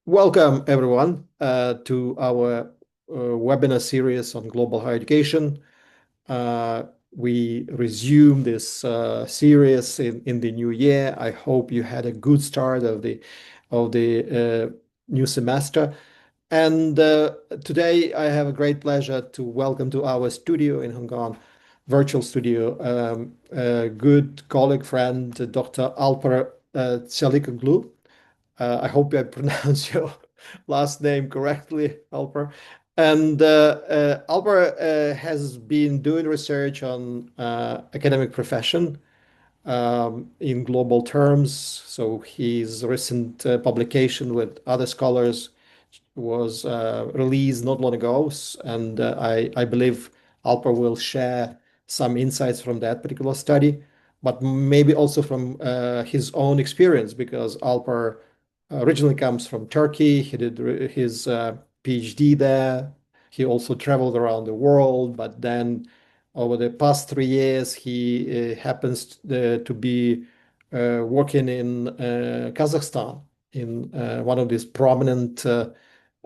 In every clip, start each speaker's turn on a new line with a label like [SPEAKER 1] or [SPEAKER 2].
[SPEAKER 1] Welcome, everyone, to our webinar series on global higher education. We resume this series in the new year. I hope you had a good start of the new semester. And today I have a great pleasure to welcome to our studio in Hong Kong, virtual studio, a good colleague, friend, Dr. Alper Çalikoğlu. I hope I pronounced your last name correctly, Alper. And Alper has been doing research on academic profession in global terms. So his recent publication with other scholars was released not long ago, and I believe Alper will share some insights from that particular study, but maybe also from his own experience, because Alper originally comes from Turkey. He did his PhD there. He also traveled around the world, but then over the past 3 years, he happens to be working in Kazakhstan in one of these prominent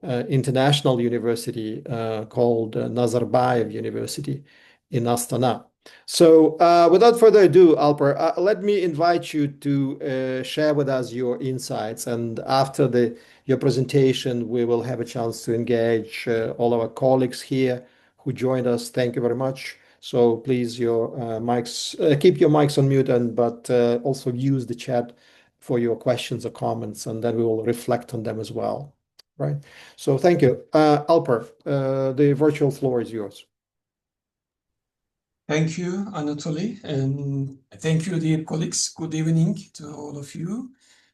[SPEAKER 1] international university called Nazarbayev University in Astana. So without further ado, Alper, let me invite you to share with us your insights. And after your presentation, we will have a chance to engage all our colleagues here who joined us. Thank you very much. So please, your mics, keep your mics on mute, but also use the chat for your questions or comments, and then we will reflect on them as well. Right. So thank you. Alper, the virtual floor is yours.
[SPEAKER 2] Thank you, Anatoly, and thank you, dear colleagues. Good evening to all of you.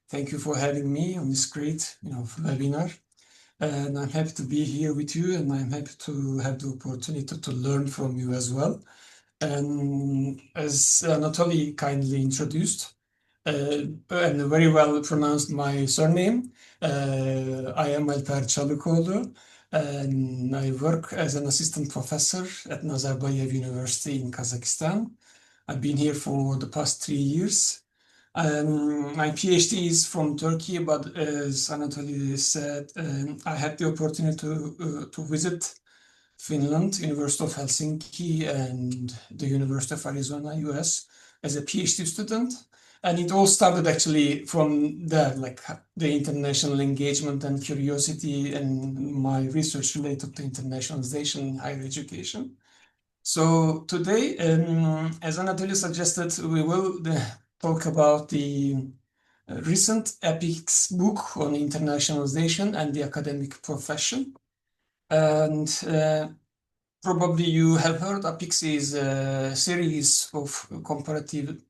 [SPEAKER 2] Thank you for having me on this great, webinar. And I'm happy to be here with you, and I'm happy to have the opportunity to learn from you as well. And as Anatoly kindly introduced, and very well pronounced my surname, I am Alper Çalikoğlu, and I work as an assistant professor at Nazarbayev University in Kazakhstan. I've been here for the past 3 years. My PhD is from Turkey, but as Anatoly said, I had the opportunity to visit Finland, University of Helsinki, and the University of Arizona, US, as a PhD student. And it all started actually from there, like the international engagement and curiosity and my research related to internationalization in higher education. So today, as Anatoly suggested, we will talk about the recent APIKS book on internationalization and the academic profession. And probably you have heard APIKS is a series of comparative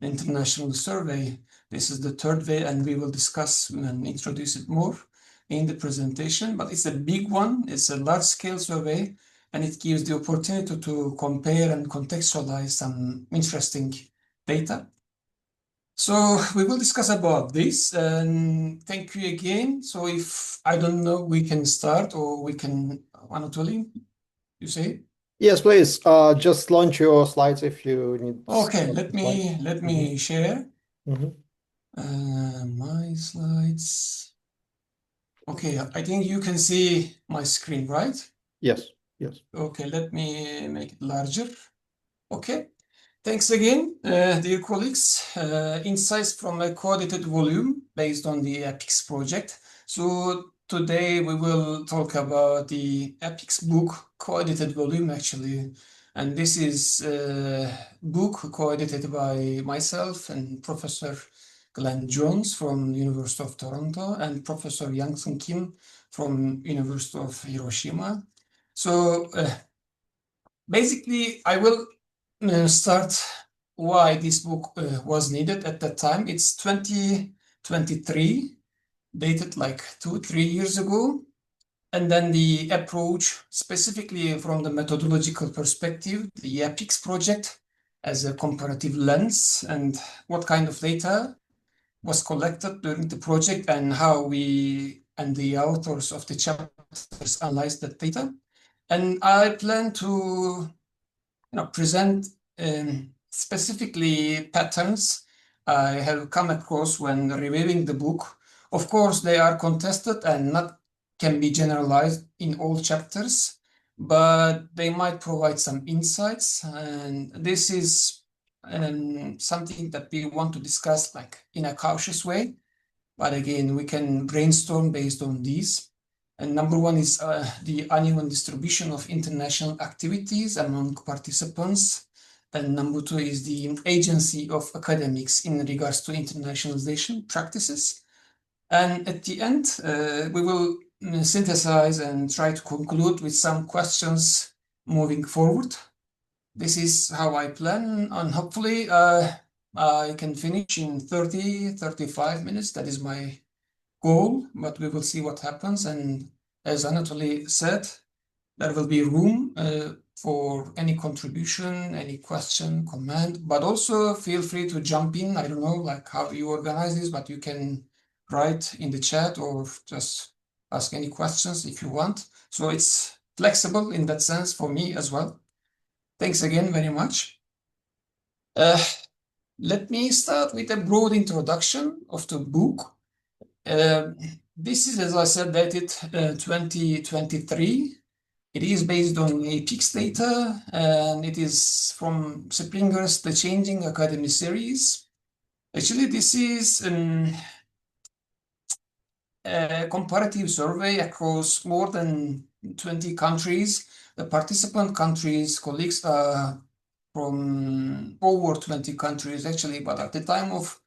[SPEAKER 2] international survey. This is the third way, and we will discuss and introduce it more in the presentation, but it's a big one. It's a large-scale survey, and it gives the opportunity to compare and contextualize some interesting data. So we will discuss about this, and thank you again. So if, I don't know, we can start, or we can, Anatoly, you say?
[SPEAKER 1] Yes, please. Just launch your slides if you need.
[SPEAKER 2] Okay, let me share
[SPEAKER 1] Mm-hmm.
[SPEAKER 2] my slides. Okay, I think you can see my screen, right?
[SPEAKER 1] Yes, yes.
[SPEAKER 2] Okay, let me make it larger. Okay, thanks again, dear colleagues. Insights from a co-edited volume based on the APIKS project. So today we will talk about the APIKS book co-edited volume actually. And this is a book co-edited by myself and Professor Glenn Jones from University of Toronto and Professor Yang-Sun Kim from University of Hiroshima. So basically, I will start why this book was needed at that time. It's 2023, dated like 2-3 years ago. And then the approach, specifically from the methodological perspective, the APIKS project as a comparative lens, and what kind of data was collected during the project, and how we and the authors of the chapters analyzed that data. And I plan to present specifically patterns I have come across when reviewing the book Of course, they are contested and not can be generalized in all chapters, but they might provide some insights. And this is something that we want to discuss like in a cautious way. But again, we can brainstorm based on these. And number one is the uneven distribution of international activities among participants. And number two is the agency of academics in regards to internationalization practices. And at the end, we will synthesize and try to conclude with some questions moving forward. This is how I plan, and hopefully I can finish in 35 minutes. That is my goal, but we will see what happens. And as Anatoly said, there will be room for any contribution, any question, comment, but also feel free to jump in. I don't know like how you organize this, but you can write in the chat or just ask any questions if you want. So it's flexible in that sense for me as well. Thanks again very much. Let me start with a broad introduction of the book. This is, as I said, dated 2023. It is based on APIKS data, and it is from Springer's The Changing Academy series. Actually, this is a comparative survey across more than 20 countries. The participant countries, colleagues are from over 20 countries, actually, but at the time of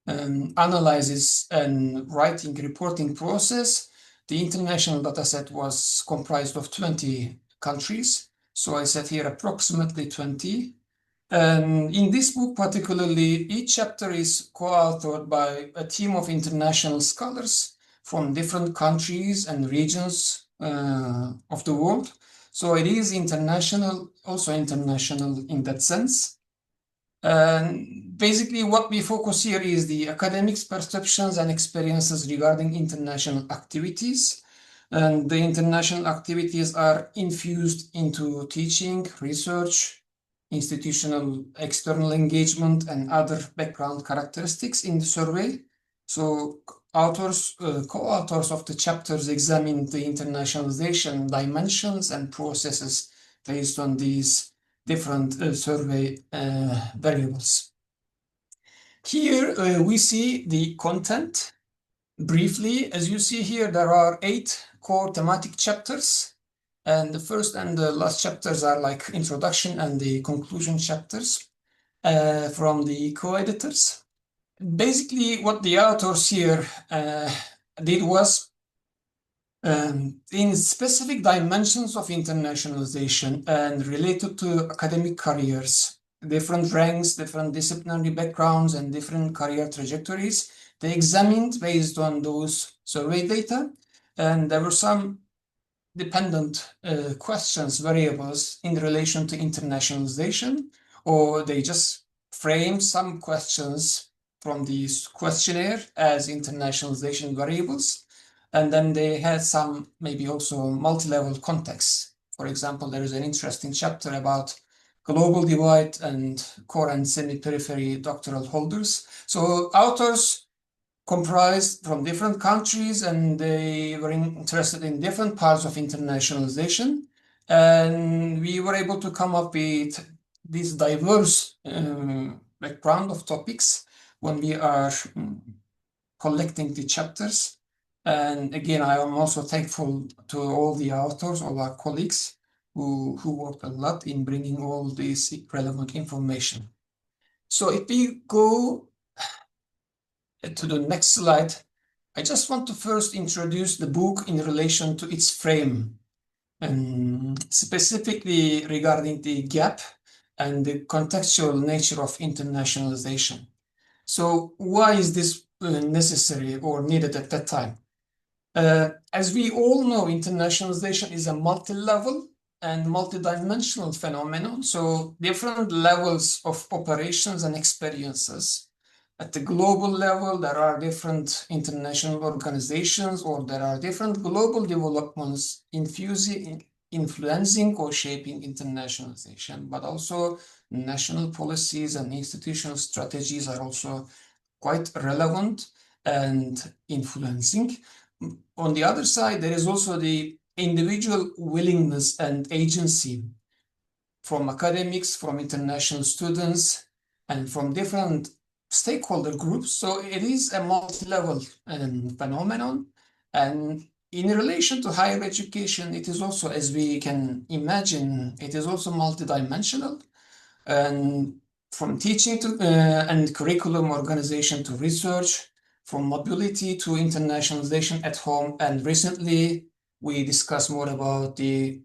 [SPEAKER 2] analysis and writing reporting process, the international dataset was comprised of 20 countries. So I said here approximately 20. And in this book particularly, each chapter is co-authored by a team of international scholars from different countries and regions of the world. So it is international, also international in that sense. And basically what we focus here is the academics' perceptions and experiences regarding international activities. And the international activities are infused into teaching, research, institutional external engagement, and other background characteristics in the survey. So co-authors of the chapters examine the internationalization dimensions and processes based on these different survey variables. Here we see the content briefly. As you see here, there are 8 core thematic chapters, and the first and the last chapters are like introduction and the conclusion chapters from the co-editors. Basically, what the authors here did was in specific dimensions of internationalization and related to academic careers, different ranks, different disciplinary backgrounds, and different career trajectories, they examined based on those survey data. And there were some dependent questions, variables in relation to internationalization, or they just framed some questions from this questionnaire as internationalization variables. And then they had some maybe also multi-level contexts. For example, there is an interesting chapter about global divide and core and semi-periphery doctoral holders. So authors comprised from different countries, and they were interested in different parts of internationalization. And we were able to come up with this diverse background of topics when we are collecting the chapters. And again, I am also thankful to all the authors, all our colleagues who worked a lot in bringing all this relevant information. So if we go to the next slide, I just want to first introduce the book in relation to its frame, and specifically regarding the gap and the contextual nature of internationalization. So why is this necessary or needed at that time? As we all know, internationalization is a multi-level and multi-dimensional phenomenon. So different levels of operations and experiences. At the global level, there are different international organizations, or there are different global developments influencing or shaping internationalization, but also national policies and institutional strategies are also quite relevant. and influencing. On the other side, there is also the individual willingness and agency from academics, from international students, and from different stakeholder groups. So it is a multi-level phenomenon. And in relation to higher education, it is also, as we can imagine, it is also multidimensional. And from teaching to and curriculum organization to research, from mobility to internationalization at home. And recently, we discussed more about the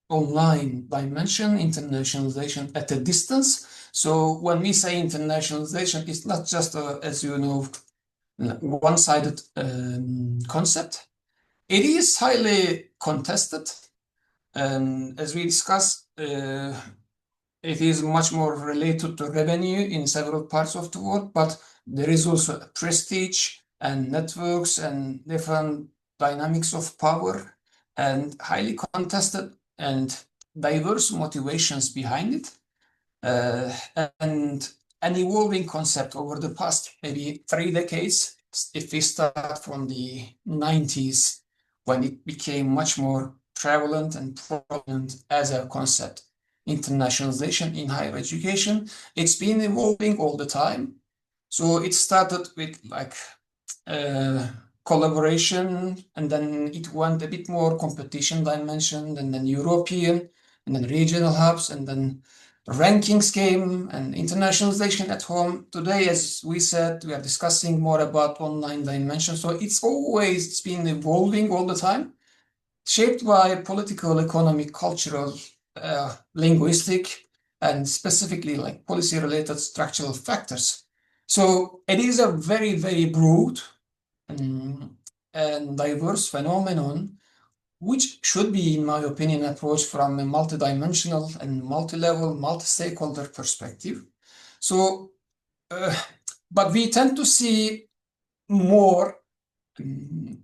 [SPEAKER 2] online dimension, internationalization at a distance. So when we say internationalization, it's not just, as you know, one-sided concept. It is highly contested. As we discussed, it is much more related to revenue in several parts of the world, but there is also prestige and networks and different dynamics of power and highly contested and diverse motivations behind it. And an evolving concept over the past maybe 3 decades, if we start from the 90s, when it became much more prevalent and prominent as a concept. Internationalization in higher education, it's been evolving all the time. So it started with like collaboration, and then it went a bit more competition dimension, and then European, and then regional hubs, and then rankings came, and internationalization at home. Today, as we said, we are discussing more about online dimension. So it's been evolving all the time, shaped by political, economic, cultural, linguistic, and specifically like policy-related structural factors. So it is a very, very broad and diverse phenomenon, which should be, in my opinion, approached from a multidimensional and multi-level, multi-stakeholder perspective. So, but we tend to see more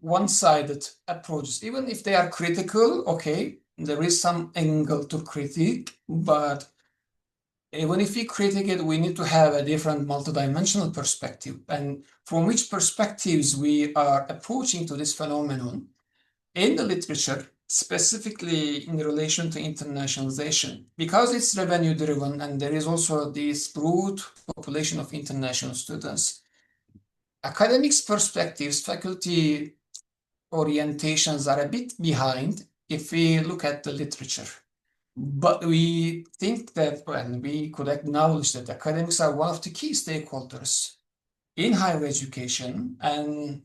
[SPEAKER 2] one-sided approaches, even if they are critical. Okay, there is some angle to critique, but even if we critique it, we need to have a different multidimensional perspective, and from which perspectives we are approaching to this phenomenon in the literature, specifically in relation to internationalization, because it's revenue driven and there is also this broad population of international students. Academics perspectives, faculty orientations are a bit behind if we look at the literature. But we think that, and we could acknowledge that academics are one of the key stakeholders in higher education, and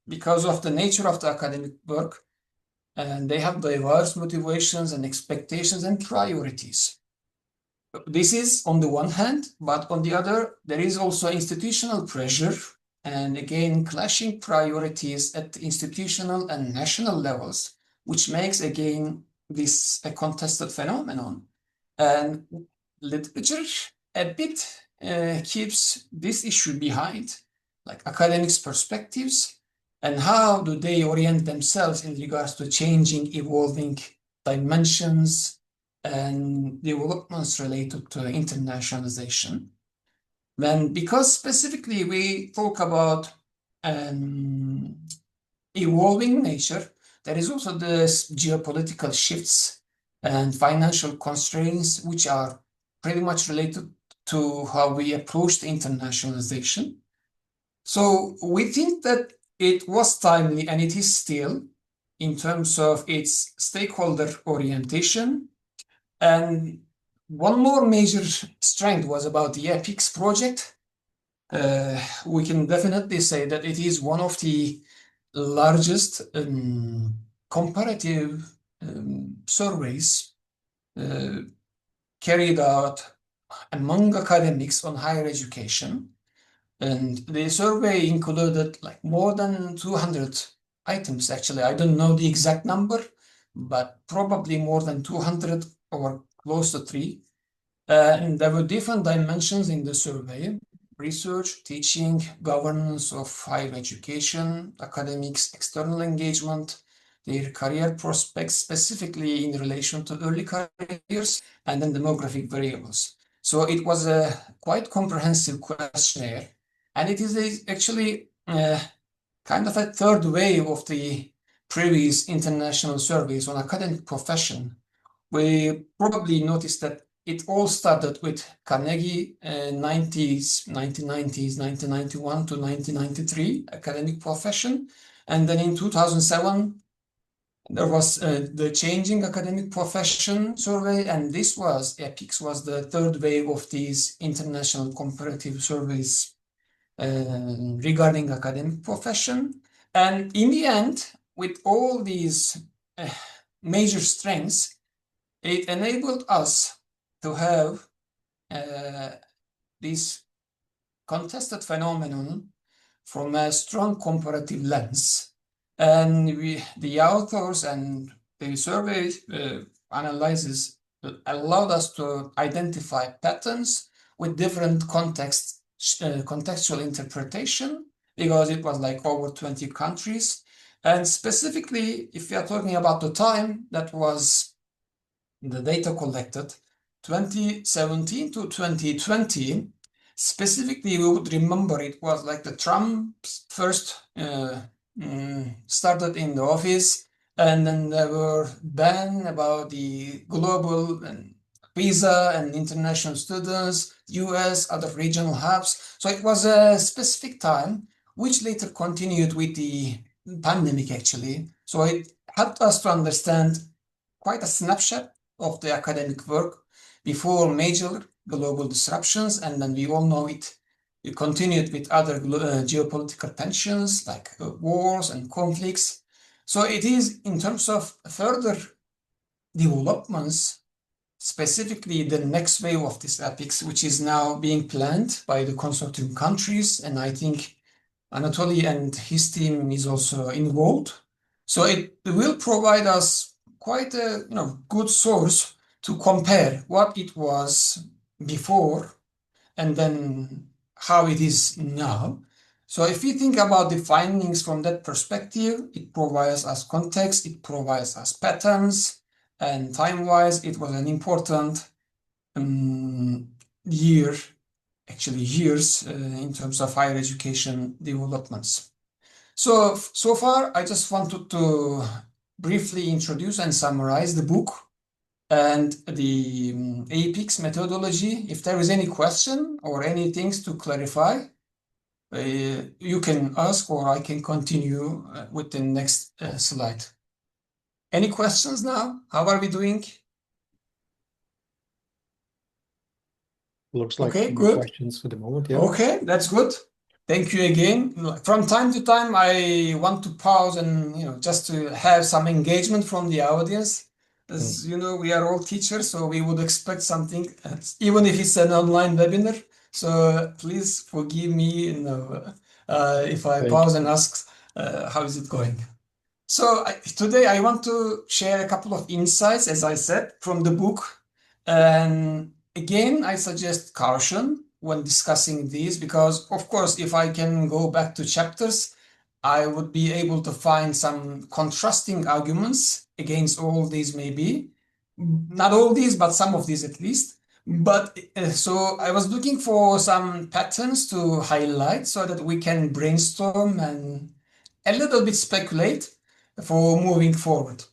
[SPEAKER 2] because of the nature of the academic work, and they have diverse motivations and expectations and priorities. This is on the one hand, but on the other, there is also institutional pressure, and again, clashing priorities at institutional and national levels, which makes, again, this a contested phenomenon. And literature a bit keeps this issue behind, like academics' perspectives, and how do they orient themselves in regards to changing, evolving dimensions and developments related to internationalization. Then, because specifically we talk about evolving nature, there is also the geopolitical shifts and financial constraints, which are pretty much related to how we approach the internationalization. So we think that it was timely, and it is still, in terms of its stakeholder orientation. And one more major strength was about the APIKS project. We can definitely say that it is one of the largest comparative surveys carried out among academics on higher education. And the survey included like more than 200 items, actually. I don't know the exact number, but probably more than 200 or close to 3. And there were different dimensions in the survey: research, teaching, governance of higher education, academics, external engagement, their career prospects, specifically in relation to early careers, and then demographic variables. So it was a quite comprehensive questionnaire. And it is actually kind of a third wave of the previous international surveys on academic profession. We probably noticed that it all started with Carnegie 1990s, 1991 to 1993 academic profession. And then in 2007, there was the Changing Academic Profession survey, and this was, APIKS was the third wave of these international comparative surveys regarding academic profession. And in the end, with all these major strengths, it enabled us to have this contested phenomenon from a strong comparative lens. And the authors and the survey analysis allowed us to identify patterns with different contexts, contextual interpretation, because it was like over 20 countries. And specifically, if we are talking about the time, that was the data collected 2017 to 2020. Specifically, we would remember it was like the Trump's first started in the office, and then there were ban about the global and visa and international students, US, other regional hubs. So it was a specific time, which later continued with the pandemic, actually. So it helped us to understand quite a snapshot of the academic work before major global disruptions, and then we all know it continued with other geopolitical tensions like wars and conflicts. So it is in terms of further developments, specifically the next wave of this APIKS, which is now being planned by the consortium countries, and I think Anatoly and his team is also involved. So it will provide us quite a good source to compare what it was before and then how it is now. So if we think about the findings from that perspective, it provides us context, it provides us patterns, and time-wise, it was an important years in terms of higher education developments. So far, I just wanted to briefly introduce and summarize the book and the APIKS methodology. If there is any question or any things to clarify, you can ask, or I can continue with the next slide. Any questions now? How are we doing?
[SPEAKER 1] Looks like
[SPEAKER 2] okay,
[SPEAKER 1] no
[SPEAKER 2] good.
[SPEAKER 1] questions for the moment. Yeah.
[SPEAKER 2] Okay, that's good. Thank you again. From time to time, I want to pause and just to have some engagement from the audience. As you know, we are all teachers, so we would expect something, even if it's an online webinar. So please forgive me, if I pause and ask, how is it going? So today I want to share a couple of insights, as I said, from the book. And again, I suggest caution when discussing these, because of course, if I can go back to chapters, I would be able to find some contrasting arguments against all these, maybe. Not all these, but some of these at least. But so I was looking for some patterns to highlight so that we can brainstorm and a little bit speculate for moving forward.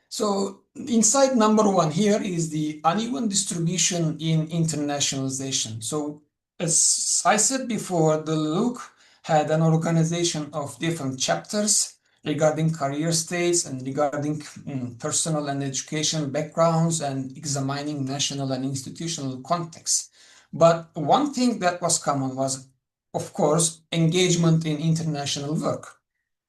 [SPEAKER 2] So insight number one here is the uneven distribution in internationalization. So as I said before, the look had an organization of different chapters regarding career states and regarding personal and educational backgrounds and examining national and institutional contexts. But one thing that was common was, of course, engagement in international work.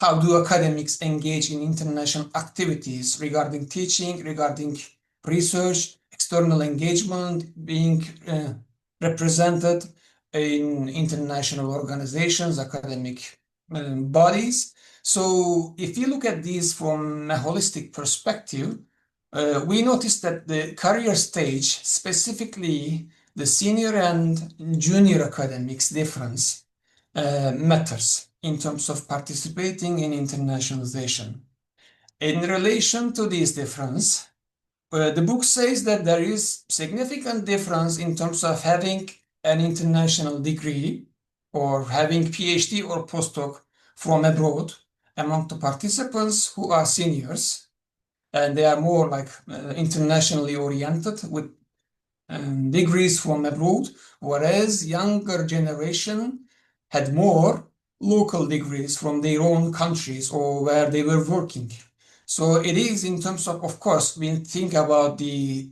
[SPEAKER 2] How do academics engage in international activities regarding teaching, regarding research, external engagement, being represented in international organizations, academic bodies? So if you look at these from a holistic perspective, we notice that the career stage, specifically the senior and junior academics difference, matters in terms of participating in internationalization. In relation to this difference, the book says that there is significant difference in terms of having an international degree or having PhD or postdoc from abroad among the participants who are seniors, and they are more like internationally oriented with degrees from abroad, whereas younger generation had more local degrees from their own countries or where they were working. So it is in terms of course, we think about the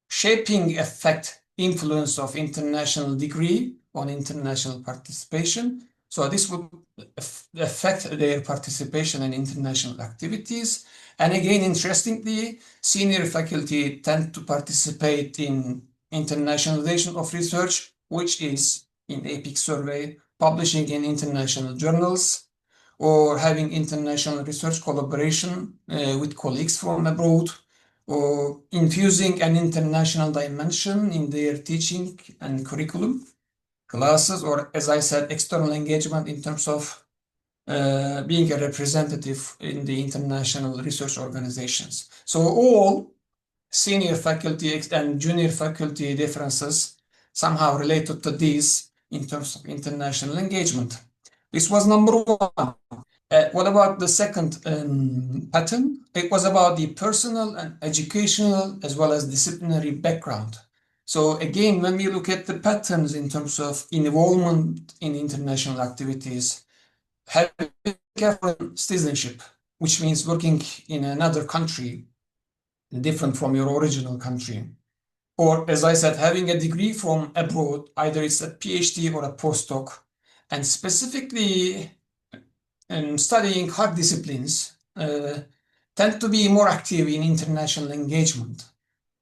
[SPEAKER 2] shaping effect influence of international degree on international participation. So this would affect their participation in international activities. And again, interestingly, senior faculty tend to participate in internationalization of research, which is in APIKS survey, publishing in international journals, or having international research collaboration with colleagues from abroad, or infusing an international dimension in their teaching and curriculum classes, or as I said, external engagement in terms of being a representative in the international research organizations. So all senior faculty and junior faculty differences somehow related to these in terms of international engagement. This was number one. What about the second pattern? It was about the personal and educational as well as disciplinary background. So again, when we look at the patterns in terms of involvement in international activities, having citizenship, which means working in another country different from your original country, or as I said, having a degree from abroad, either it's a PhD or a postdoc, and specifically studying hard disciplines tend to be more active in international engagement.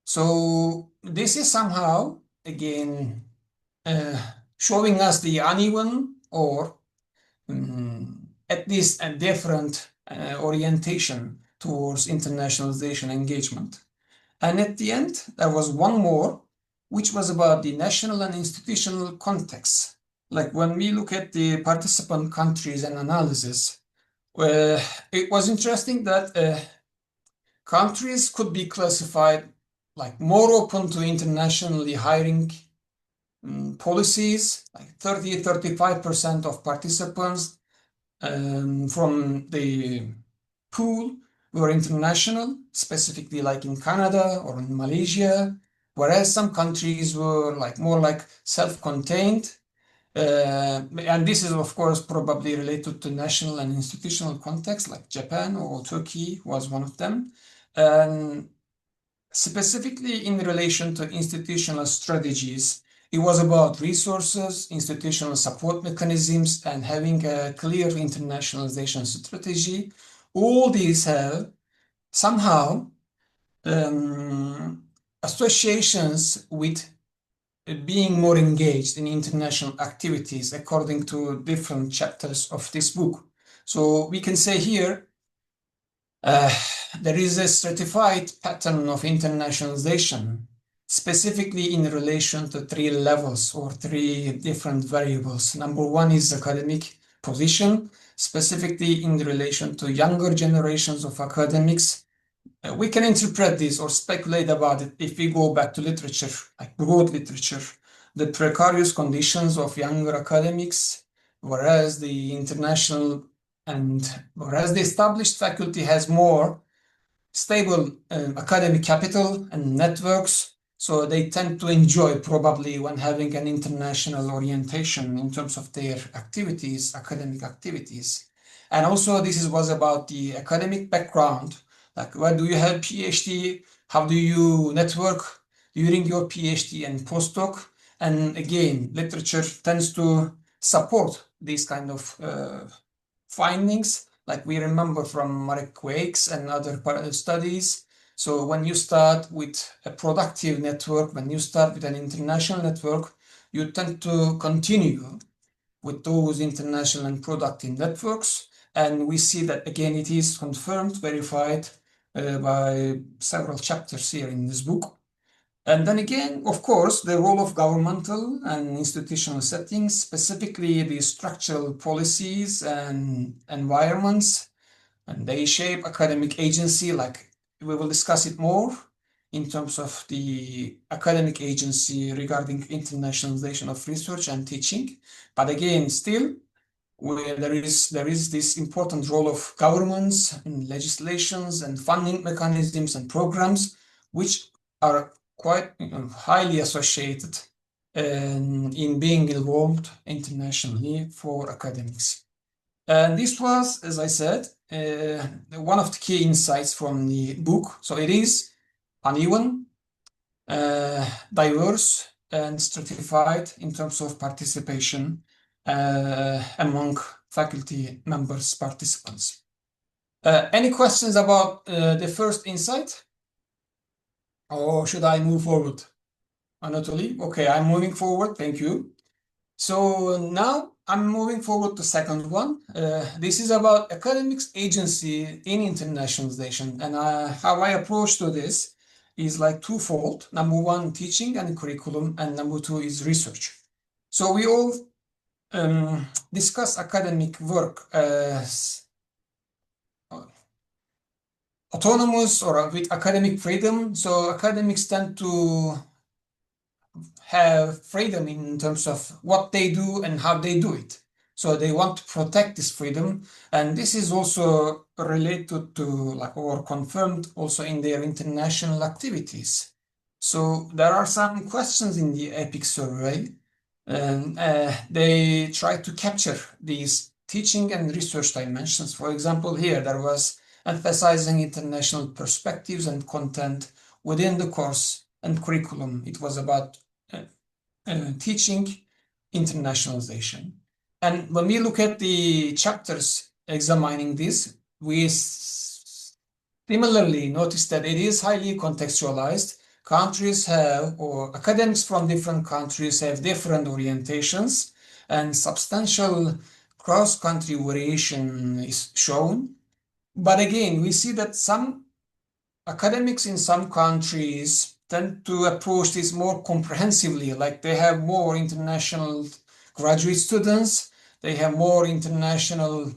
[SPEAKER 2] So this is somehow, again, showing us the uneven or at least a different orientation towards internationalization engagement. And at the end, there was one more, which was about the national and institutional context. Like when we look at the participant countries and analysis, it was interesting that countries could be classified like more open to internationally hiring policies, like 30-35% of participants from the pool were international, specifically like in Canada or in Malaysia, whereas some countries were like more like self-contained. And this is, of course, probably related to national and institutional context, like Japan or Turkey was one of them. And specifically in relation to institutional strategies, it was about resources, institutional support mechanisms, and having a clear internationalization strategy. All these have somehow associations with being more engaged in international activities according to different chapters of this book. So we can say here, there is a stratified pattern of internationalization, specifically in relation to three levels or three different variables. Number one is academic position, specifically in relation to younger generations of academics. We can interpret this or speculate about it if we go back to literature, like broad literature, the precarious conditions of younger academics, whereas the established faculty has more stable academic capital and networks, so they tend to enjoy probably when having an international orientation in terms of their activities, academic activities. And also this was about the academic background, like where do you have PhD, how do you network during your PhD and postdoc? And again, literature tends to support these kind of findings, like we remember from Marek Quakes and other studies. So when you start with a productive network, when you start with an international network, you tend to continue with those international and productive networks. And we see that again, it is confirmed, verified by several chapters here in this book. And then again, of course, the role of governmental and institutional settings, specifically the structural policies and environments, and they shape academic agency, like we will discuss it more in terms of the academic agency regarding internationalization of research and teaching. But again, still, there is this important role of governments and legislations and funding mechanisms and programs, which are quite highly associated in being involved internationally for academics. And this was, as I said, one of the key insights from the book. So it is uneven, diverse, and stratified in terms of participation among faculty members, participants. Any questions about the first insight? Or should I move forward? Anatoly? Okay, I'm moving forward. Thank you. So now I'm moving forward to second one. This is about academics agency in internationalization. And how I approach to this is like twofold. Number one, teaching and curriculum, and number two is research. So we all discuss academic work as autonomous or with academic freedom. So academics tend to have freedom in terms of what they do and how they do it. So they want to protect this freedom. And this is also related to, like, or confirmed also in their international activities. So there are some questions in the APIKS survey, and they try to capture these teaching and research dimensions. For example, here there was emphasizing international perspectives and content within the course and curriculum. It was about teaching internationalization. And when we look at the chapters examining this, we similarly notice that it is highly contextualized. Countries have, or academics from different countries have different orientations, and substantial cross-country variation is shown. But again, we see that some academics in some countries tend to approach this more comprehensively, like they have more international graduate students, they have more international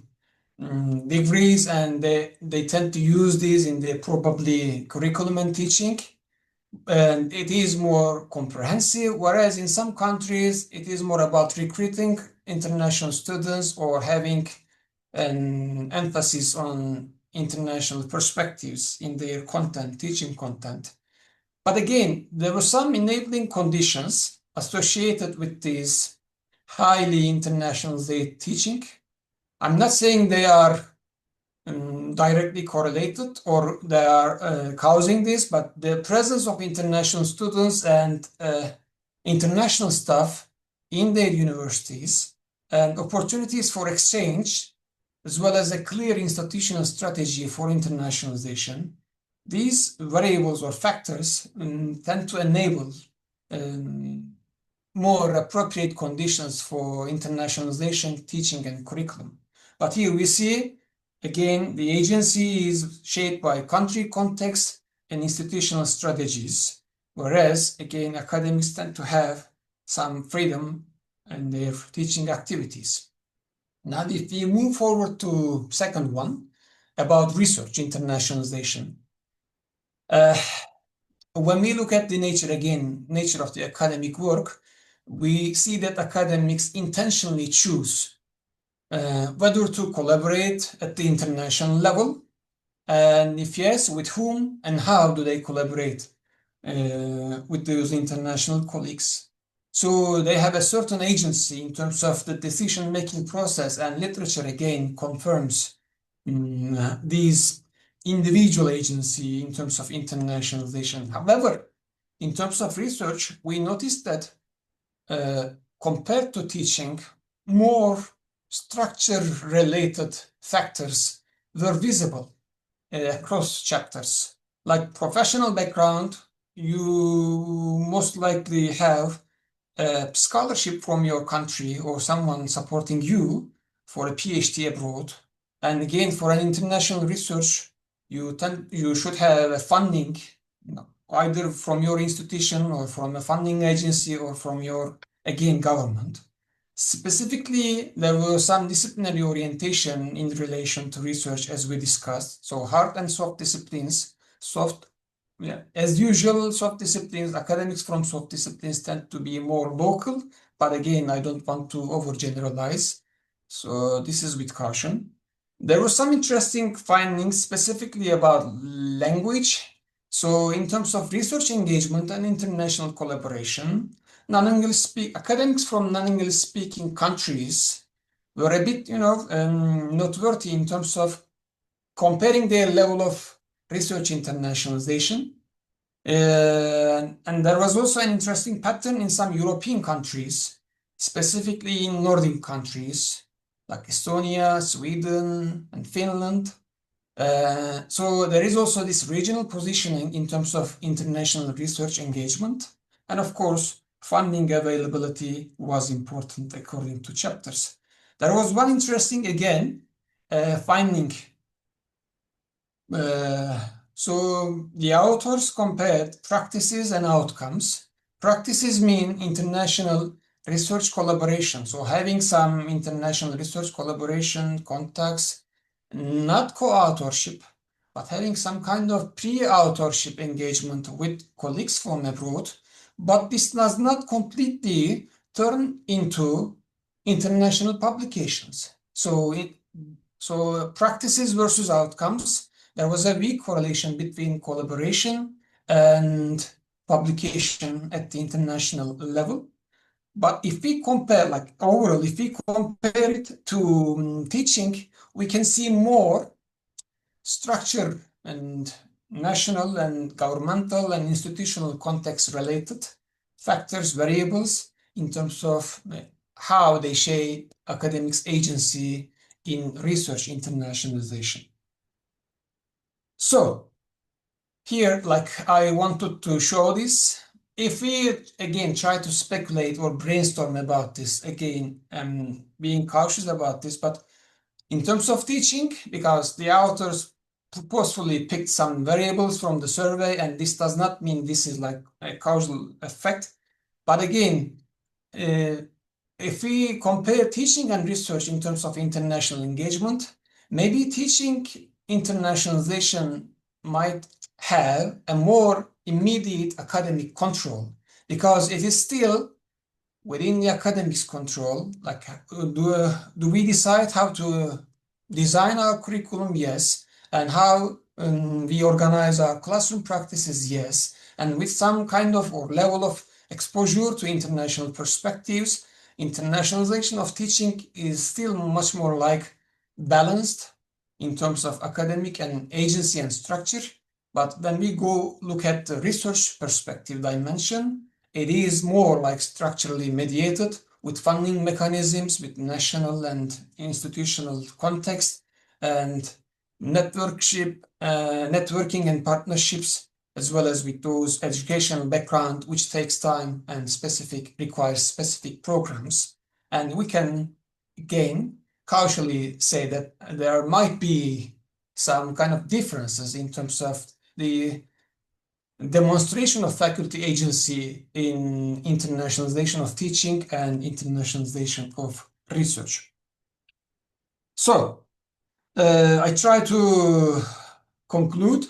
[SPEAKER 2] degrees, and they tend to use these in their probably curriculum and teaching. And it is more comprehensive, whereas in some countries it is more about recruiting international students or having an emphasis on international perspectives in their content, teaching content. But again, there were some enabling conditions associated with this highly internationalized teaching. I'm not saying they are directly correlated or they are causing this, but the presence of international students and international staff in their universities and opportunities for exchange, as well as a clear institutional strategy for internationalization, these variables or factors tend to enable more appropriate conditions for internationalization, teaching, and curriculum. But here we see, again, the agency is shaped by country context and institutional strategies, whereas, again, academics tend to have some freedom in their teaching activities. Now, if we move forward to second one, about research internationalization. When we look at the nature of the academic work, we see that academics intentionally choose whether to collaborate at the international level, and if yes, with whom and how do they collaborate with those international colleagues. So they have a certain agency in terms of the decision-making process, and literature again confirms these individual agency in terms of internationalization. However, in terms of research, we noticed that compared to teaching, more structure-related factors were visible across chapters. Like professional background, you most likely have a scholarship from your country or someone supporting you for a PhD abroad. And again, for an international research, you should have a funding, either from your institution or from a funding agency or from your, again, government. Specifically, there was some disciplinary orientation in relation to research, as we discussed. So hard and soft disciplines, soft yeah, as usual, soft disciplines, academics from soft disciplines tend to be more local, but again, I don't want to overgeneralize. So this is with caution. There were some interesting findings specifically about language. So in terms of research engagement and international collaboration, academics from non-English speaking countries were a bit, noteworthy in terms of comparing their level of research internationalization. And there was also an interesting pattern in some European countries, specifically in Nordic countries like Estonia, Sweden, and Finland. So there is also this regional positioning in terms of international research engagement. And of course, funding availability was important according to chapters. There was one interesting, again, finding. So the authors compared practices and outcomes. Practices mean international research collaboration. So having some international research collaboration contacts, not co-authorship, but having some kind of pre-authorship engagement with colleagues from abroad. But this does not completely turn into international publications. So practices versus outcomes, there was a weak correlation between collaboration and publication at the international level. But if we compare, like overall, if we compare it to teaching, we can see more structure and national and governmental and institutional context related factors, variables in terms of how they shape academics' agency in research internationalization. So here, like I wanted to show this, if we again try to speculate or brainstorm about this, again, being cautious about this, but in terms of teaching, because the authors purposefully picked some variables from the survey, and this does not mean this is like a causal effect. But again, if we compare teaching and research in terms of international engagement, maybe teaching internationalization might have a more immediate academic control because it is still within the academics control. Like, do we decide how to design our curriculum? Yes. And how we organize our classroom practices? Yes. And with some kind of or level of exposure to international perspectives, internationalization of teaching is still much more like balanced in terms of academic and agency and structure. But when we go look at the research perspective dimension, it is more like structurally mediated with funding mechanisms, with national and institutional context, and networking and partnerships, as well as with those educational background, which takes time and requires specific programs. And we can, again, cautiously say that there might be some kind of differences in terms of the demonstration of faculty agency in internationalization of teaching and internationalization of research. So I try to conclude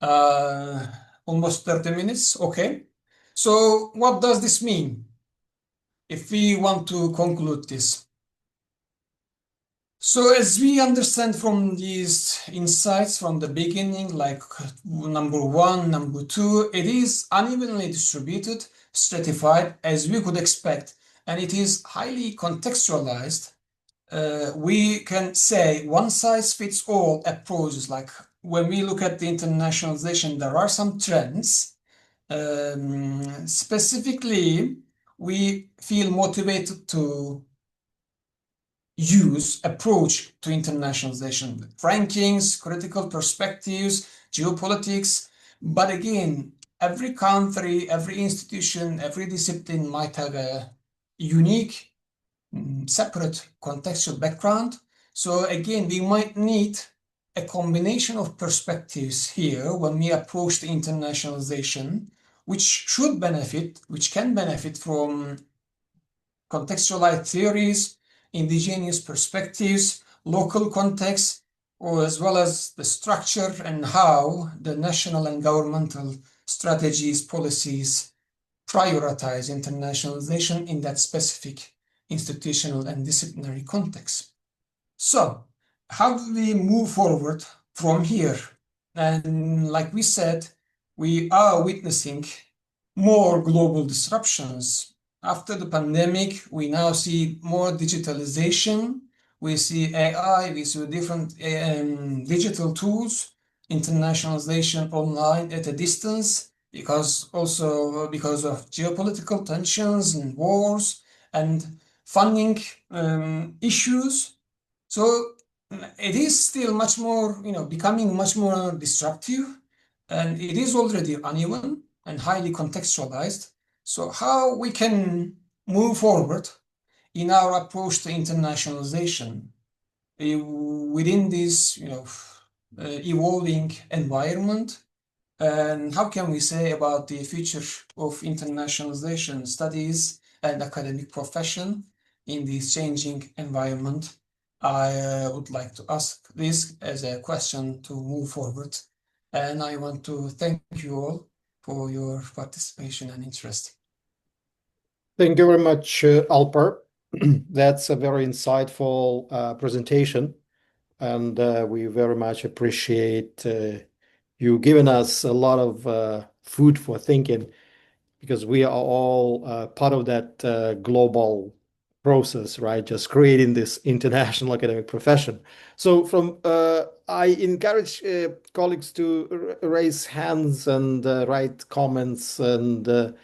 [SPEAKER 2] almost 30 minutes. Okay. So what does this mean if we want to conclude this? So as we understand from these insights from the beginning, like number one, number two, it is unevenly distributed, stratified, as we could expect, and it is highly contextualized. We can say one size fits all approaches. Like when we look at the internationalization, there are some trends. Specifically, we feel motivated to approach to internationalization, rankings, critical perspectives, geopolitics. But again, every country, every institution, every discipline might have a unique, separate contextual background. So again, we might need a combination of perspectives here when we approach the internationalization, which can benefit from contextualized theories, indigenous perspectives, local context, or as well as the structure and how the national and governmental strategies, policies prioritize internationalization in that specific institutional and disciplinary context. So, how do we move forward from here? And like we said, we are witnessing more global disruptions. After the pandemic, we now see more digitalization. We see AI, we see different digital tools, internationalization online at a distance, because of geopolitical tensions and wars and funding issues. So it is still much more, becoming much more disruptive, and it is already uneven and highly contextualized. So how we can move forward in our approach to internationalization within this, evolving environment, and how can we say about the future of internationalization studies and academic profession in this changing environment? I would like to ask this as a question to move forward. And I want to thank you all for your participation and interest.
[SPEAKER 1] Thank you very much, Alper. That's a very insightful presentation, and we very much appreciate you giving us a lot of food for thinking, because we are all part of that global process, right? Just creating this international academic profession. So I encourage colleagues to raise hands and write comments and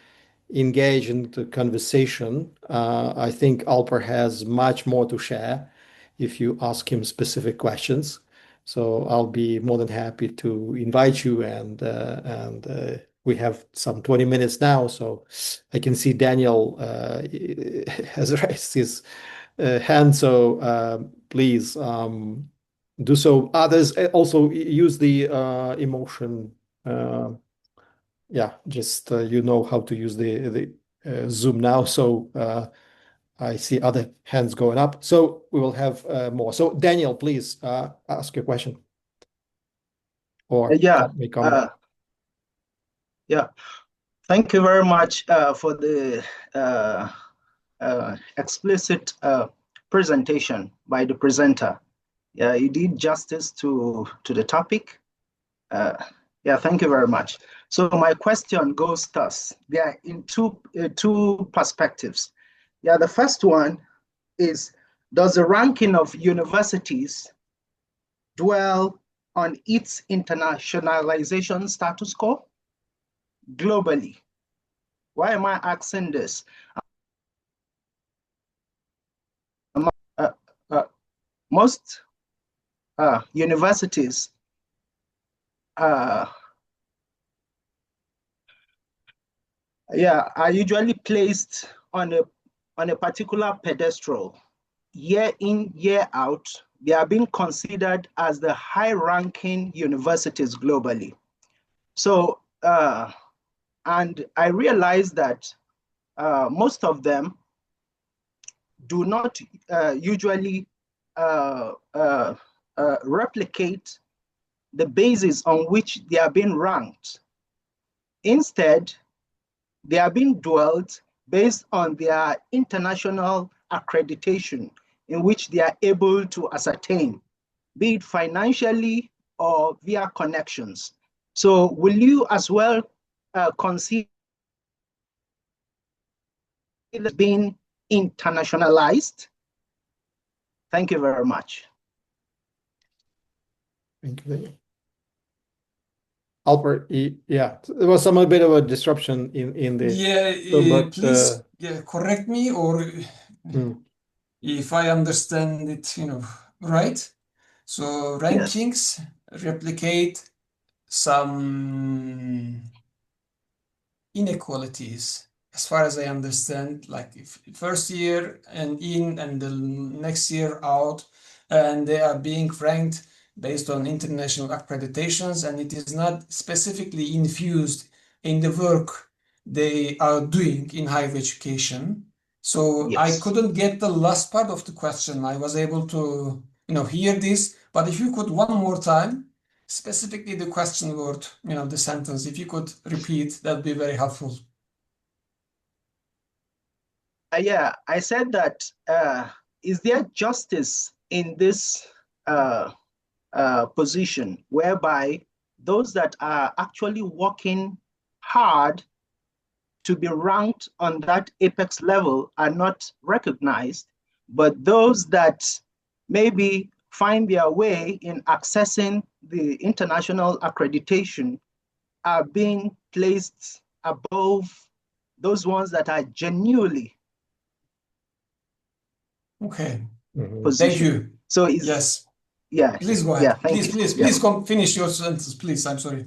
[SPEAKER 1] engage in the conversation. I think Alper has much more to share if you ask him specific questions. So I'll be more than happy to invite you, and we have some 20 minutes now. So I can see Daniel has raised his hand. So please do so. Others also use the emotion. Yeah, just you know how to use the Zoom now. So I see other hands going up. So we will have more. So Daniel, please ask your question or
[SPEAKER 3] Yeah,
[SPEAKER 1] make comment.
[SPEAKER 3] yeah. Thank you very much for the explicit presentation by the presenter. Yeah, you did justice to the topic. Yeah, thank you very much. So my question goes thus. They are in two perspectives. Yeah, the first one is, does the ranking of universities dwell on its internationalization status quo globally? Why am I asking this? Most universities are usually placed on a particular pedestal. Year in, year out, they are being considered as the high-ranking universities globally. So, and I realize that most of them do not usually replicate the basis on which they are being ranked. Instead, they are being dwelt based on their international accreditation, in which they are able to ascertain, be it financially or via connections. So will you as well consider being internationalized? Thank you very much.
[SPEAKER 1] Thank you. Alper, yeah, there was some a bit of a disruption in the.
[SPEAKER 2] Yeah, please correct me, or if I understand it, right. So rankings replicate some inequalities, as far as I understand, like if first year and in and the next year out, and they are being ranked based on international accreditations, and it is not specifically infused in the work they are doing in higher education. So I couldn't get the last part of the question. I was able to, hear this, But if you could one more time, specifically the question word, the sentence, if you could repeat, that would be very helpful.
[SPEAKER 3] Yeah, I said that is there justice in this position whereby those that are actually working hard to be ranked on that apex level are not recognized, but those that maybe find their way in accessing the international accreditation are being placed above those ones that are genuinely
[SPEAKER 2] Okay.
[SPEAKER 3] positioned.
[SPEAKER 2] Thank you.
[SPEAKER 3] So it's,
[SPEAKER 2] yes.
[SPEAKER 3] Yeah.
[SPEAKER 2] Please go
[SPEAKER 3] Yeah,
[SPEAKER 2] ahead.
[SPEAKER 3] thank
[SPEAKER 2] Please,
[SPEAKER 3] you.
[SPEAKER 2] please,
[SPEAKER 3] Yeah.
[SPEAKER 2] please finish your sentence, please. I'm sorry.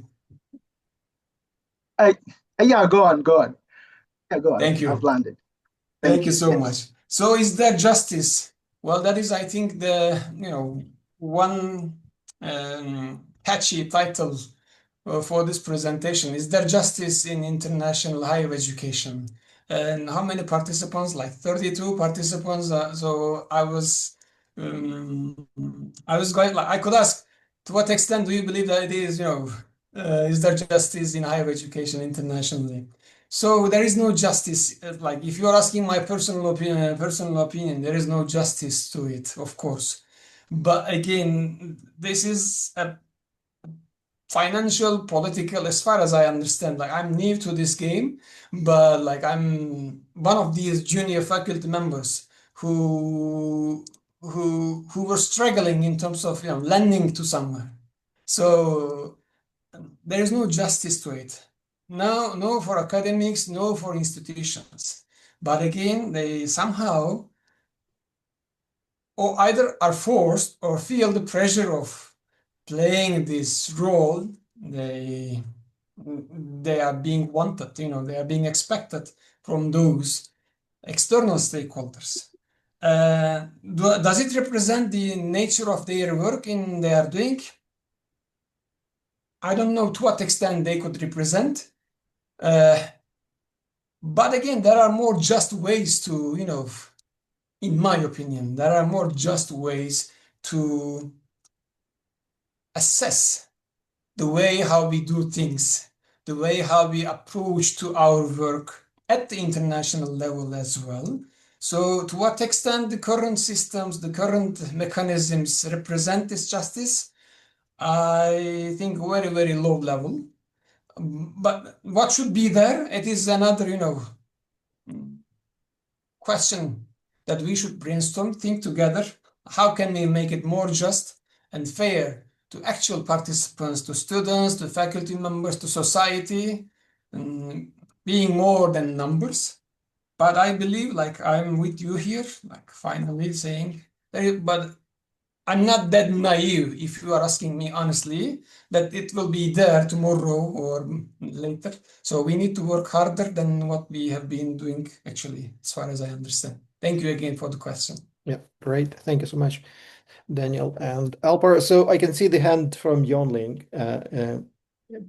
[SPEAKER 3] Yeah, go on. Yeah, go on.
[SPEAKER 2] Thank you.
[SPEAKER 3] I've landed.
[SPEAKER 2] Thank you so
[SPEAKER 3] Yes.
[SPEAKER 2] much. So is there justice? Well, that is, I think, the one catchy title for this presentation. Is there justice in international higher education? And how many participants? Like 32 participants. So I was going like I could ask, to what extent do you believe that it is, is there justice in higher education internationally? So there is no justice. Like if you're asking my personal opinion, there is no justice to it, of course. But again, this is a financial, political, as far as I understand. Like I'm new to this game, but like I'm one of these junior faculty members who were struggling in terms of lending to somewhere. So there is no justice to it. No for academics, no for institutions. But again, they somehow or either are forced or feel the pressure of playing this role. They are being wanted, they are being expected from those external stakeholders. Does it represent the nature of their work in they are doing? I don't know to what extent they could represent. But again, there are more just ways to, in my opinion, there are more just ways to assess the way how we do things, the way how we approach to our work at the international level as well. So to what extent the current systems, the current mechanisms represent this justice? I think very, very low level. But what should be there? It is another, question that we should brainstorm, think together. How can we make it more just and fair to actual participants, to students, to faculty members, to society, being more than numbers? But I believe, like I'm with you here, like finally saying, but I'm not that naive, if you are asking me honestly, that it will be there tomorrow or later. So we need to work harder than what we have been doing, actually, as far as I understand. Thank you again for the question.
[SPEAKER 1] Yeah, great. Thank you so much, Daniel and Alper. So I can see the hand from Yonling,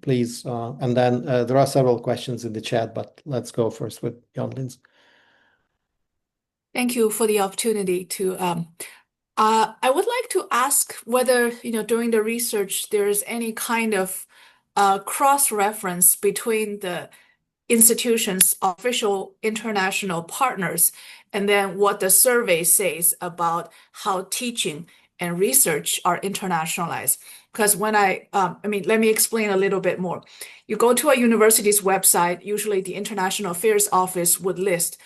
[SPEAKER 1] please. And then there are several questions in the chat, but let's go first with Yonling's.
[SPEAKER 4] Thank you for the opportunity to I would like to ask whether, during the research, there is any kind of cross-reference between the institution's official international partners and then what the survey says about how teaching and research are internationalized. Because when let me explain a little bit more. You go to a university's website, usually the International Affairs Office would list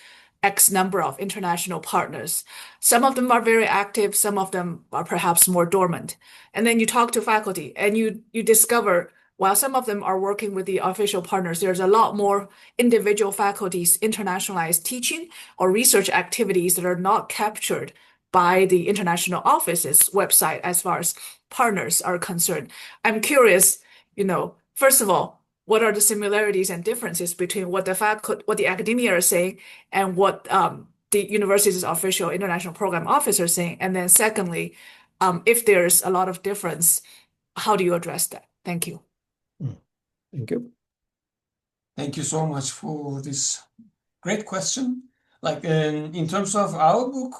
[SPEAKER 4] X number of international partners. Some of them are very active, some of them are perhaps more dormant. And then you talk to faculty and you discover while some of them are working with the official partners, there's a lot more individual faculties internationalized teaching or research activities that are not captured by the international office's website as far as partners are concerned. I'm curious, first of all, what are the similarities and differences between what the academia are saying and what the university's official international program officer is saying? And then secondly, if there's a lot of difference, how do you address that? Thank you.
[SPEAKER 1] Thank you.
[SPEAKER 2] Thank you so much for this great question. Like in terms of our book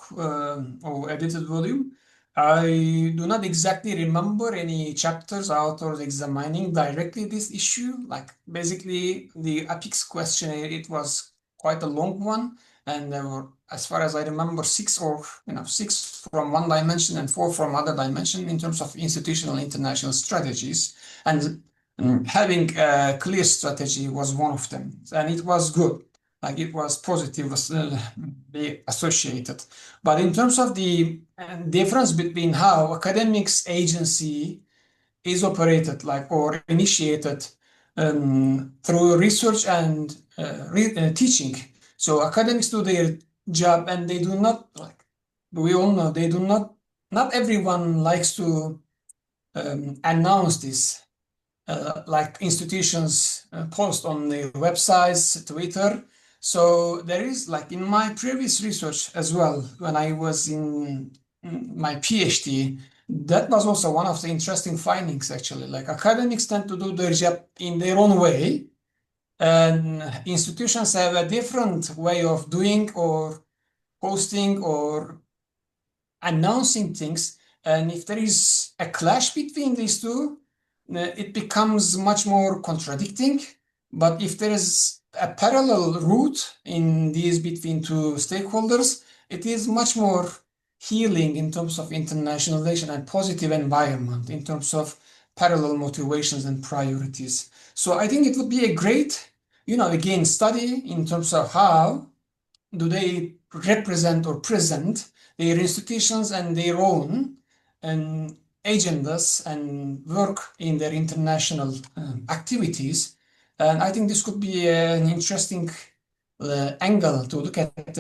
[SPEAKER 2] or edited volume, I do not exactly remember any chapters authors examining directly this issue. Like basically the APIKS questionnaire, it was quite a long one, and there were, as far as I remember, six from one dimension and four from other dimension in terms of institutional international strategies. And having a clear strategy was one of them, and it was good. Like it was positive, was be associated. But in terms of the difference between how academics agency is operated, like or initiated through research and teaching. So academics do their job, and they do not like we all know they do not. Not everyone likes to announce this like institutions post on their websites, Twitter. So there is like in my previous research as well, when I was in my PhD, that was also one of the interesting findings actually. Like academics tend to do their job in their own way, and institutions have a different way of doing or posting or announcing things. And if there is a clash between these two, it becomes much more contradicting. But if there is a parallel route in these between two stakeholders, it is much more healing in terms of internationalization and positive environment in terms of parallel motivations and priorities. So I think it would be a great, again, study in terms of how do they represent or present their institutions and their own agendas and work in their international activities. And I think this could be an interesting angle to look at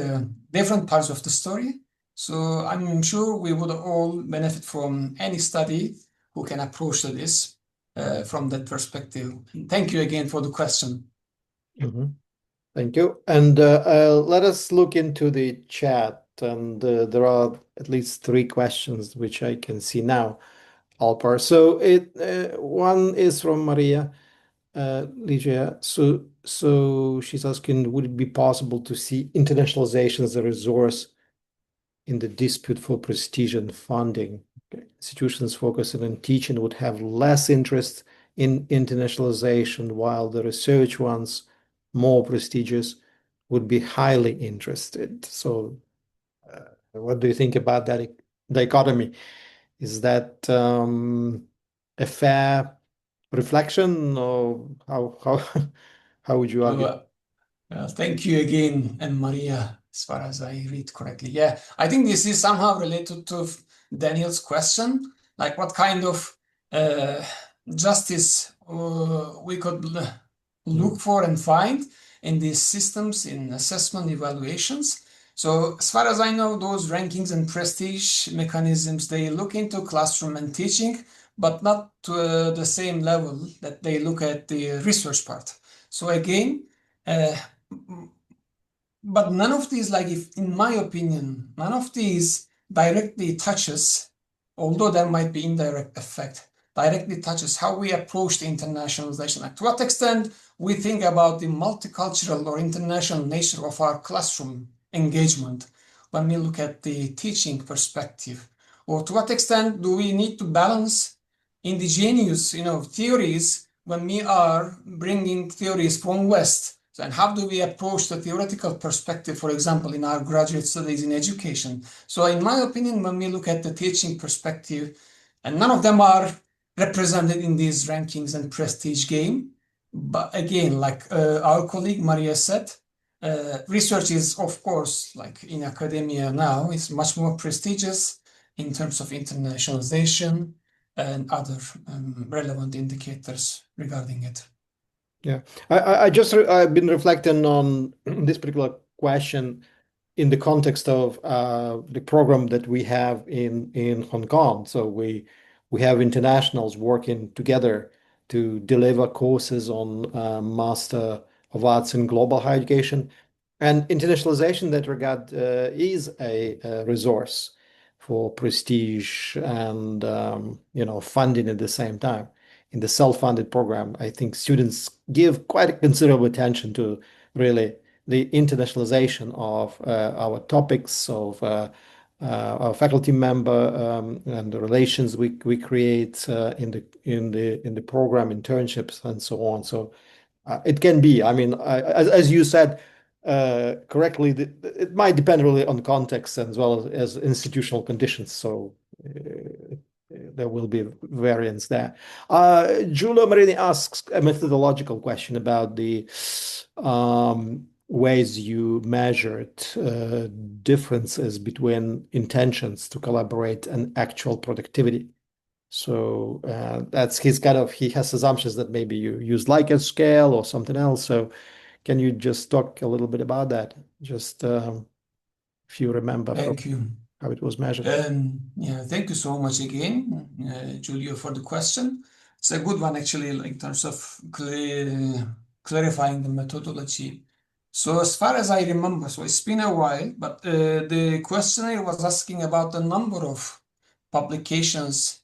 [SPEAKER 2] different parts of the story. So I'm sure we would all benefit from any study who can approach to this from that perspective. Thank you again for the question.
[SPEAKER 1] Thank you. And let us look into the chat. And there are at least 3 questions which I can see now, Alper. So one is from Maria Ligia. So she's asking, would it be possible to see internationalization as a resource in the dispute for prestige and funding? Okay. Institutions focusing on teaching would have less interest in internationalization, while the research ones, more prestigious, would be highly interested. So, what do you think about that dichotomy? Is that a fair reflection, or how would you argue?
[SPEAKER 2] Thank you again, and Maria, as far as I read correctly. Yeah, I think this is somehow related to Daniel's question, like what kind of justice we could look for and find in these systems in assessment evaluations. So as far as I know, those rankings and prestige mechanisms, they look into classroom and teaching, but not to the same level that they look at the research part. So again, but none of these, like if in my opinion, none of these directly touches, although there might be indirect effect, directly touches how we approach the internationalization. Like to what extent we think about the multicultural or international nature of our classroom engagement when we look at the teaching perspective, or to what extent do we need to balance indigenous, theories when we are bringing theories from West. And how do we approach the theoretical perspective, for example, in our graduate studies in education? So in my opinion, when we look at the teaching perspective, and none of them are represented in these rankings and prestige game. But again, like our colleague Maria said, research is, of course, like in academia now, is much more prestigious in terms of internationalization and other relevant indicators regarding it.
[SPEAKER 1] Yeah, I've been reflecting on this particular question in the context of the program that we have in Hong Kong. So we have internationals working together to deliver courses on Master of Arts in Global Higher Education, and internationalization in that regard is a resource for prestige and funding at the same time. In the self-funded program, I think students give quite a considerable attention to, really, the internationalization of our topics, of our our faculty member, and the relations we create in the program internships and so on. So it can be. I mean, as you said correctly, it might depend really on context as well as institutional conditions. So there will be variance there. Giulio Marini asks a methodological question about the ways you measured differences between intentions to collaborate and actual productivity. So that's his he has assumptions that maybe you use Likert scale or something else. So can you just talk a little bit about that? Just if you remember from
[SPEAKER 2] Thank you.
[SPEAKER 1] how it was measured.
[SPEAKER 2] Yeah, thank you so much again, Giulio, for the question. It's a good one, actually, in terms of clarifying the methodology. So as far as I remember, so it's been a while, but the questionnaire was asking about the number of publications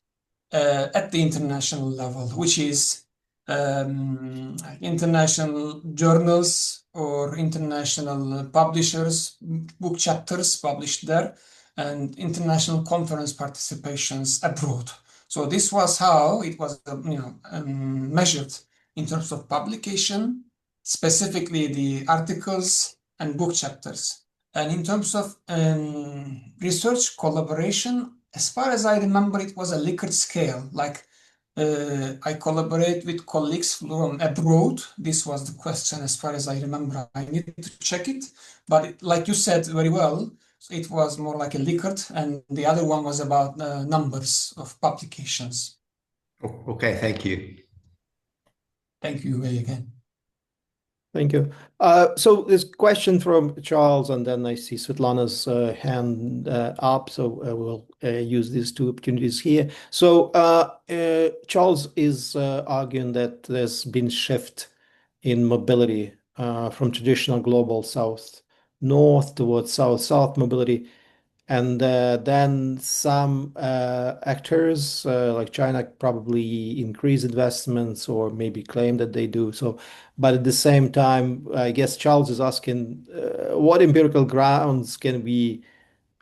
[SPEAKER 2] at the international level, which is international journals or international publishers, book chapters published there, and international conference participations abroad. So this was how it was measured in terms of publication, specifically the articles and book chapters. And in terms of research collaboration, as far as I remember, it was a Likert scale. Like I collaborate with colleagues from abroad. This was the question, as far as I remember. I need to check it. But like you said very well, it was more like a Likert, and the other one was about numbers of publications.
[SPEAKER 5] Okay, thank you.
[SPEAKER 2] Thank you again.
[SPEAKER 1] Thank you. So this question from Charles, and then I see Svetlana's hand up. So we'll use these two opportunities here. So Charles is arguing that there's been shift in mobility from traditional global south north towards south south mobility. And then some actors like China probably increase investments or maybe claim that they do. So, but at the same time, I guess Charles is asking what empirical grounds can we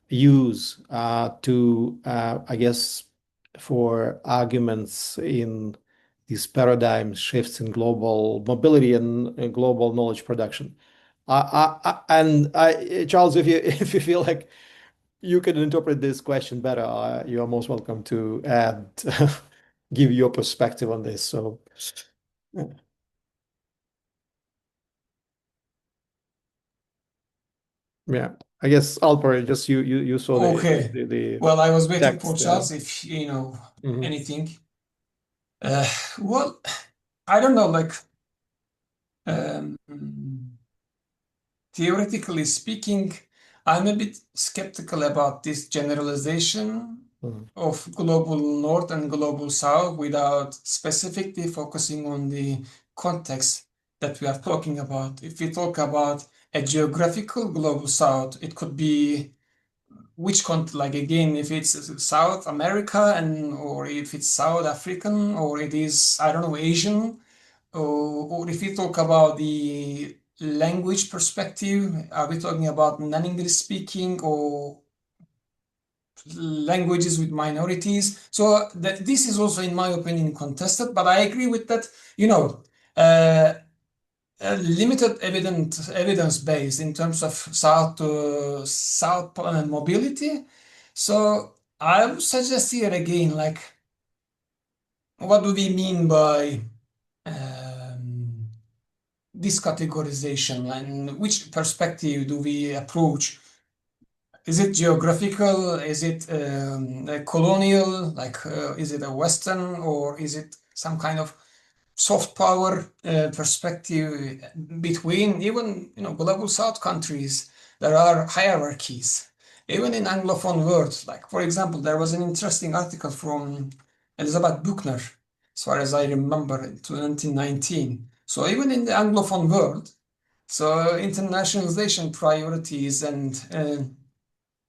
[SPEAKER 1] use to, I guess, for arguments in these paradigm shifts in global mobility and global knowledge production. Charles, if you if you feel like you can interpret this question better, you are most welcome to add, give your perspective on this. So, yeah, I guess Alper, just you saw
[SPEAKER 2] Okay.
[SPEAKER 1] the
[SPEAKER 2] Well, I was waiting for
[SPEAKER 1] text.
[SPEAKER 2] Charles, if you know
[SPEAKER 1] Mhm.
[SPEAKER 2] anything. Well, I don't know, like theoretically speaking, I'm a bit skeptical about this generalization of global north and global south without specifically focusing on the context that we are talking about. If we talk about a geographical global south, it could be which country, like again, if it's South America or if it's South African or it is, I don't know, Asian, or if we talk about the language perspective, are we talking about non-English speaking or languages with minorities? So this is also, in my opinion, contested, but I agree with that, limited evidence base in terms of south to south mobility. So I would suggest here again, like, what do we mean by this categorization, and which perspective do we approach? Is it geographical? Is it colonial? Like, is it a Western, or is it some kind of soft power perspective between even global South countries? There are hierarchies. Even in Anglophone world, like for example, there was an interesting article from Elizabeth Buchner, as far as I remember, in 2019. So even in the Anglophone world, so internationalization priorities and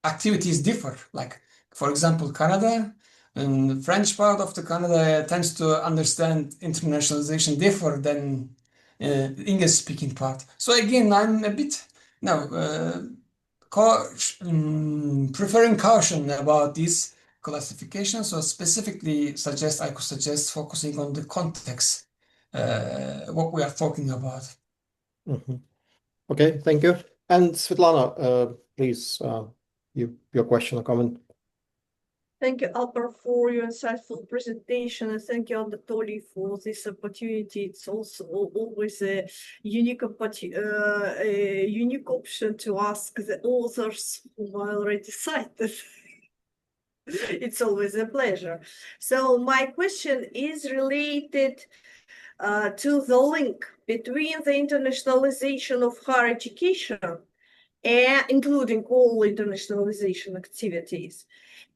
[SPEAKER 2] activities differ. Like, for example, Canada and the French part of the Canada tends to understand internationalization differ than English-speaking part. So again, I'm a bit preferring caution about these classifications, so specifically I could suggest focusing on the context, what we are talking about.
[SPEAKER 1] Okay, thank you. And Svetlana, please, your question or comment.
[SPEAKER 6] Thank you, Alper, for your insightful presentation, and thank you, Anatoly, for this opportunity. It's also always a unique option to ask the authors whom I already cited. It's always a pleasure. So my question is related to the link between the internationalization of higher education, including all internationalization activities,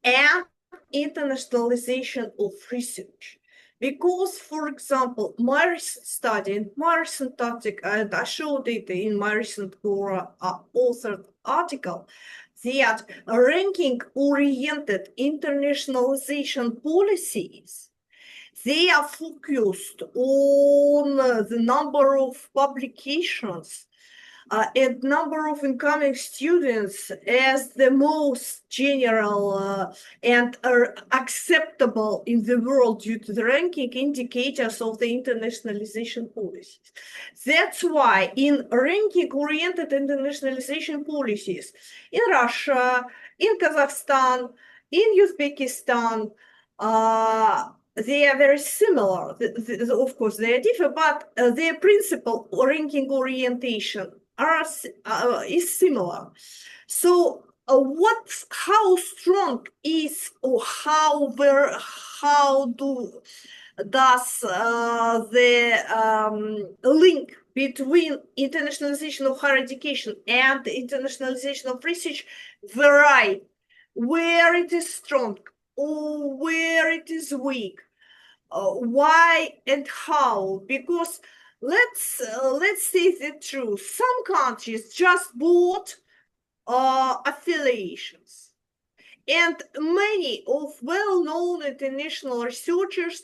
[SPEAKER 6] and internationalization of research. Because, for example, my recent study and my recent topic, and I showed it in my recent authored article, that ranking-oriented internationalization policies, they are focused on the number of publications and number of incoming students as the most general and acceptable in the world due to the ranking indicators of the internationalization policies. That's why in ranking-oriented internationalization policies in Russia, in Kazakhstan, in Uzbekistan, they are very similar. Of course, they are different, but their principal ranking orientation is similar. So how strong is, or how does the link between internationalization of higher education and the internationalization of research vary, where it is strong or where it is weak? Why and how? Because let's say the truth. Some countries just bought affiliations, and many of well-known international researchers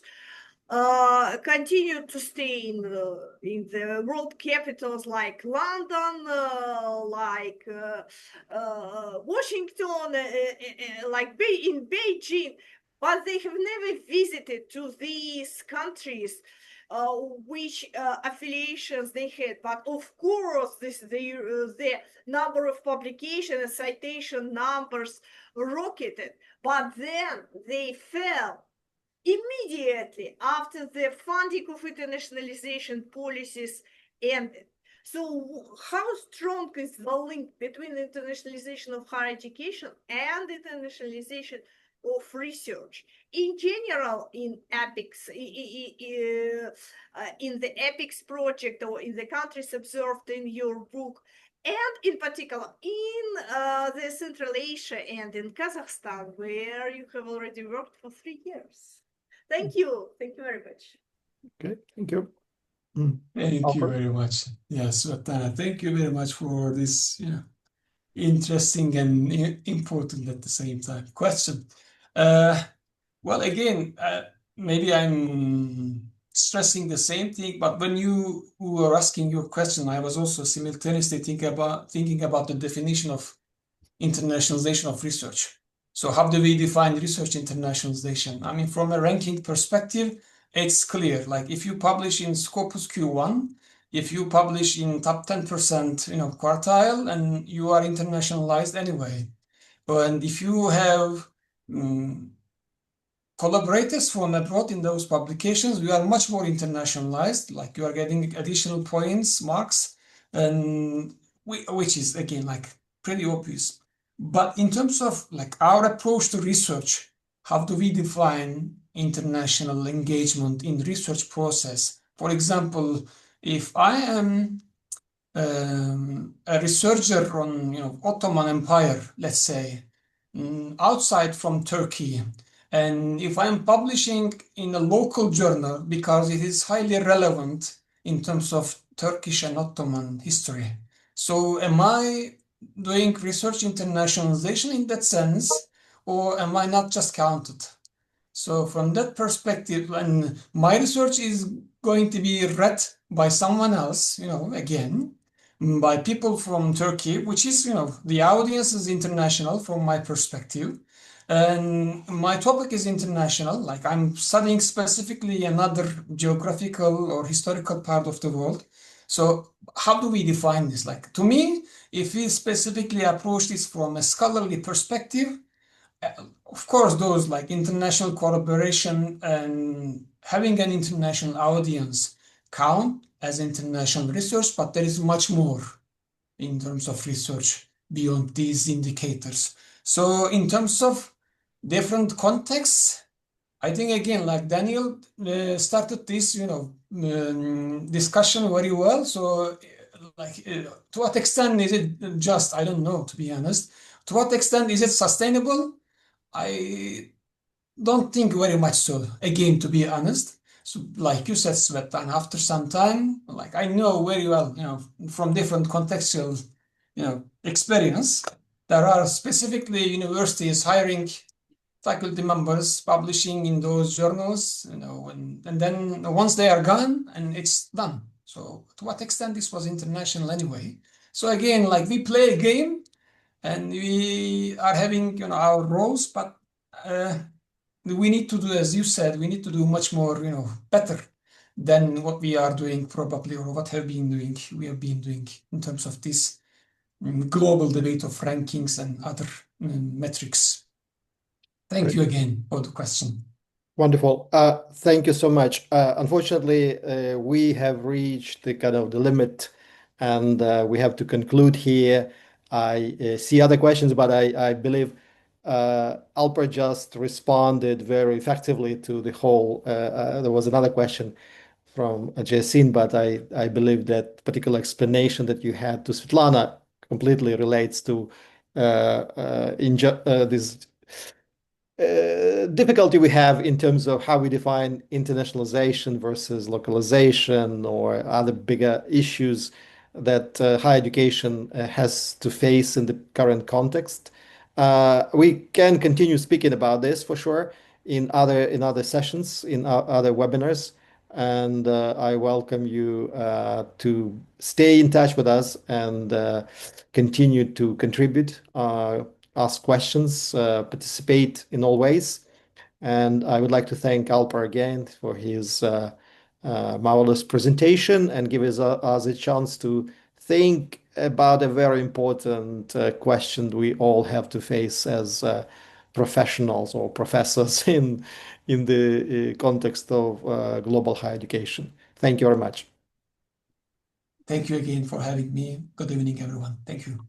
[SPEAKER 6] continue to stay in the world capitals like London, like Washington, like in Beijing, but they have never visited to these countries which affiliations they had. But of course, the number of publication and citation numbers rocketed, but then they fell immediately after the funding of internationalization policies ended. So how strong is the link between internationalization of higher education and internationalization of research? In general, in APIKS, in the APIKS project, or in the countries observed in your book, and in particular in the Central Asia and in Kazakhstan, where you have already worked for 3 years. Thank you. Thank you very much.
[SPEAKER 1] Okay, thank you.
[SPEAKER 2] Thank you very much. Yes, Svetlana, thank you very much for this interesting and important at the same time question. Well, again, maybe I'm stressing the same thing, but when you were asking your question, I was also simultaneously thinking about the definition of internationalization of research. So how do we define research internationalization? I mean, from a ranking perspective, it's clear. Like if you publish in Scopus Q1, if you publish in top 10%, quartile, and you are internationalized anyway. And if you have collaborators from abroad in those publications, we are much more internationalized. Like you are getting additional points, marks, and which is again like pretty obvious. But in terms of like our approach to research, how do we define international engagement in research process? For example, if I am a researcher on Ottoman Empire, let's say, outside from Turkey, and if I'm publishing in a local journal because it is highly relevant in terms of Turkish and Ottoman history, so am I doing research internationalization in that sense, or am I not just counted? So from that perspective, when my research is going to be read by someone else, again, by people from Turkey, which is, the audience is international from my perspective. And my topic is international, like I'm studying specifically another geographical or historical part of the world. So how do we define this? Like to me, if we specifically approach this from a scholarly perspective, of course, those like international collaboration and having an international audience count as international research, but there is much more in terms of research beyond these indicators. So in terms of different contexts, I think again, like Daniel started this, discussion very well. So, to what extent is it just? I don't know, to be honest. To what extent is it sustainable? I don't think very much so. Again, to be honest. So, like you said, Svetlana, after some time, like I know very well, from different contextual, experience, there are specifically universities hiring faculty members publishing in those journals, and then once they are gone and it's done. So to what extent this was international anyway? So again, like we play a game and we are having our roles, but we need to do, as you said, we need to do much more, better than what we are doing probably, or what we have been doing in terms of this global debate of rankings and other metrics. Thank you again for the question.
[SPEAKER 1] Wonderful. Thank you so much. Unfortunately, we have reached the limit, and we have to conclude here. I see other questions, but I believe Alper just responded very effectively to the whole. There was another question from Jasin, but I believe that particular explanation that you had to Svetlana completely relates to this difficulty we have in terms of how we define internationalization versus localization or other bigger issues that higher education has to face in the current context. We can continue speaking about this for sure in other sessions, in other webinars, and I welcome you to stay in touch with us and continue to contribute, ask questions, participate in all ways. And I would like to thank Alper again for his marvelous presentation and give us a chance to think about a very important question we all have to face as professionals or professors in the context of global higher education. Thank you very much.
[SPEAKER 2] Thank you again for having me. Good evening, everyone. Thank you.